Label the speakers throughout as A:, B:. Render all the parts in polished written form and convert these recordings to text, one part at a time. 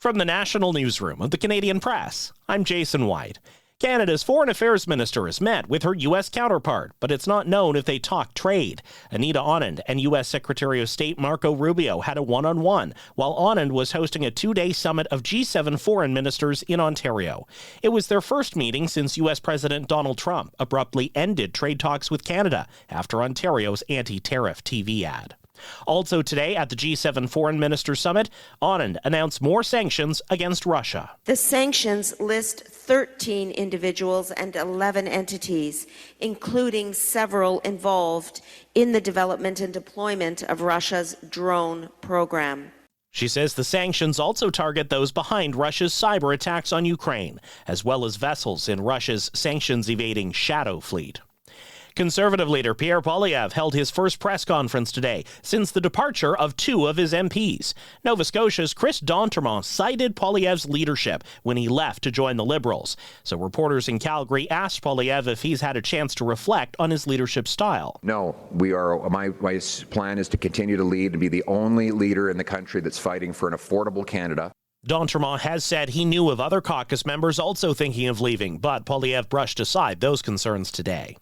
A: From the National Newsroom of the Canadian Press, I'm Jason White. Canada's Foreign Affairs Minister has met with her U.S. counterpart, but it's not known if they talked trade. Anita Anand and U.S. Secretary of State Marco Rubio had a one-on-one, while Anand was hosting a two-day summit of G7 foreign ministers in Ontario. It was their first meeting since U.S. President Donald Trump abruptly ended trade talks with Canada after Ontario's anti-tariff TV ad. Also today at the G7 Foreign Minister Summit, Anand announced more sanctions against Russia.
B: The sanctions list 13 individuals and 11 entities, including several involved in the development and deployment of Russia's drone program.
A: She says the sanctions also target those behind Russia's cyber attacks on Ukraine, as well as vessels in Russia's sanctions-evading shadow fleet. Conservative leader Pierre Poilievre held his first press conference today since the departure of two of his MPs. Nova Scotia's Chris D'Entremont cited Poilievre's leadership when he left to join the Liberals. So reporters in Calgary asked Poilievre if he's had a chance to reflect on his leadership style.
C: No, my plan is to continue to lead and be the only leader in the country that's fighting for an affordable Canada.
A: D'Entremont has said he knew of other caucus members also thinking of leaving, but Poilievre brushed aside those concerns today.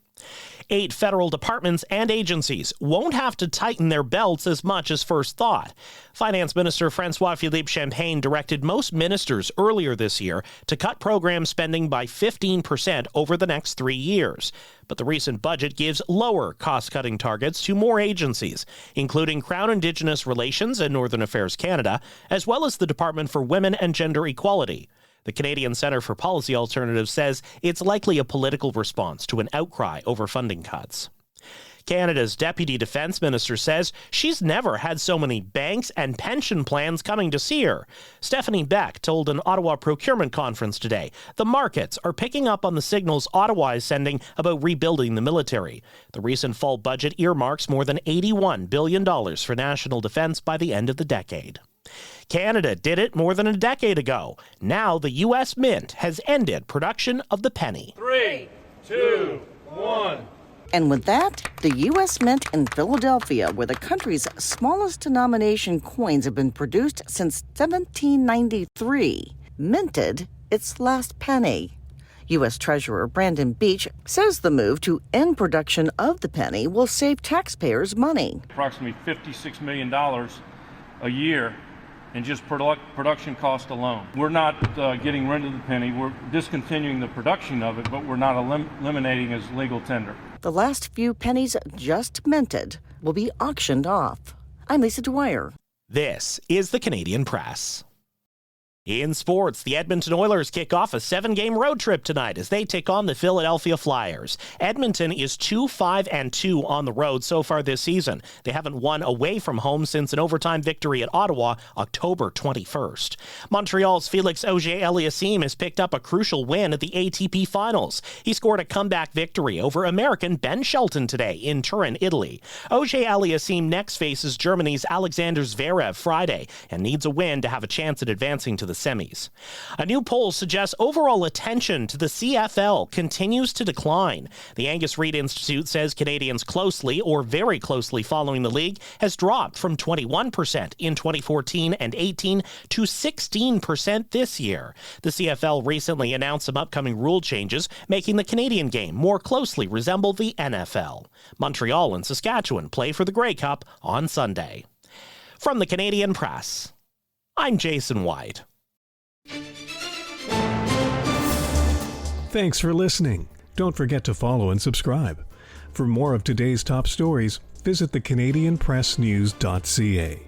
A: 8 federal departments and agencies won't have to tighten their belts as much as first thought. Finance Minister François-Philippe Champagne directed most ministers earlier this year to cut program spending by 15% over the next 3 years. But the recent budget gives lower cost-cutting targets to more agencies, including Crown Indigenous Relations and Northern Affairs Canada, as well as the Department for Women and Gender Equality. The Canadian Centre for Policy Alternatives says it's likely a political response to an outcry over funding cuts. Canada's Deputy Defence Minister says she's never had so many banks and pension plans coming to see her. Stephanie Beck told an Ottawa procurement conference today the markets are picking up on the signals Ottawa is sending about rebuilding the military. The recent fall budget earmarks more than $81 billion for national defence by the end of the decade. Canada did it more than a decade ago. Now the U.S. Mint has ended production of the penny.
D: 3, 2, 1.
E: And with that, the U.S. Mint in Philadelphia, where the country's smallest denomination coins have been produced since 1793, minted its last penny. U.S. Treasurer Brandon Beach says the move to end production of the penny will save taxpayers money.
D: Approximately $56 million a year in just production cost alone. We're not getting rid of the penny. We're discontinuing the production of it, but we're not eliminating its legal tender.
E: The last few pennies just minted will be auctioned off. I'm Lisa Dwyer.
A: This is the Canadian Press. In sports, the Edmonton Oilers kick off a 7-game road trip tonight as they take on the Philadelphia Flyers. Edmonton is 2-5-2 on the road so far this season. They haven't won away from home since an overtime victory at Ottawa October 21st. Montreal's Felix Auger-Aliassime has picked up a crucial win at the ATP Finals. He scored a comeback victory over American Ben Shelton today in Turin, Italy. Auger-Aliassime next faces Germany's Alexander Zverev Friday and needs a win to have a chance at advancing to the semis. A new poll suggests overall attention to the CFL continues to decline. The Angus Reid Institute says Canadians closely or very closely following the league has dropped from 21% in 2014 and 18 to 16% this year. The CFL recently announced some upcoming rule changes, making the Canadian game more closely resemble the NFL. Montreal and Saskatchewan play for the Grey Cup on Sunday. From the Canadian Press, I'm Jason White.
F: Thanks for listening. Don't forget to follow and subscribe. For more of today's top stories, visit thecanadianpressnews.ca.